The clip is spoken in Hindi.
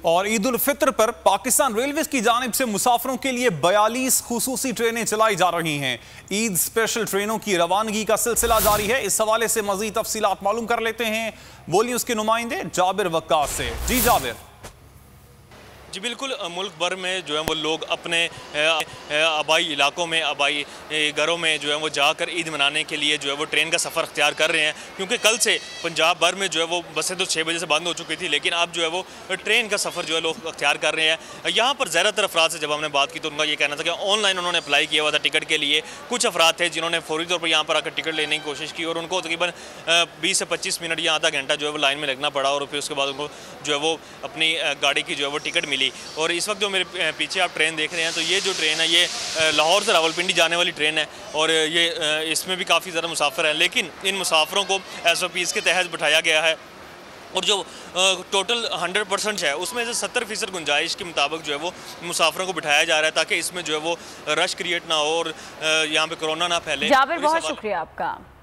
और ईद उल फित्र पर पाकिस्तान रेलवेज की जानिब से मुसाफिरों के लिए 42 खुसूसी ट्रेनें चलाई जा रही हैं। ईद स्पेशल ट्रेनों की रवानगी का सिलसिला जारी है। इस हवाले से मजीद तफसीलात मालूम कर लेते हैं, बोलिए उसके नुमाइंदे जाबिर वक्कास से। जी जाबिर। जी बिल्कुल, मुल्क भर में जो है वो लोग अपने आबाई इलाकों में, आबाई घरों में जो है वो जाकर ईद मनाने के लिए जो है वो ट्रेन का सफ़र अख्तियार कर रहे हैं। क्योंकि कल से पंजाब भर में जो है वो बसें तो 6 बजे से बंद हो चुकी थी, लेकिन अब जो है वो ट्रेन का सफ़र जो है लोग अख्तियार कर रहे हैं। यहाँ पर ज़्यादातर अफराद से जब हमने बात की तो उनका ये कहना था कि ऑनलाइन उन्होंने अप्लाई किया हुआ था टिकट के लिए। कुछ अफराद थे जिन्होंने फौरी तौर पर यहाँ पर आकर टिकट लेने की कोशिश की और उनको तकरीबन 20 से 25 मिनट या आधा घंटा जो है वो लाइन में लगना पड़ा और फिर उसके बाद उनको जो है वो अपनी गाड़ी की जो है वो टिकट मिली। और इस वक्त जो मेरे पीछे आप ट्रेन देख रहे हैं, तो ये जो ट्रेन है ये लाहौर से रावलपिंडी जाने वाली ट्रेन है और ये इसमें भी काफ़ी ज़्यादा मुसाफिर हैं, लेकिन इन मुसाफिरों को SOPs के तहत बिठाया गया है और जो टोटल 100% है उसमें से 70% गुंजाइश के मुताबिक जो है वो मुसाफिरों को बिठाया जा रहा है ताकि इसमें जो है वो रश क्रिएट ना हो और यहाँ पे कोरोना ना फैले। जाबिर, बहुत शुक्रिया आपका।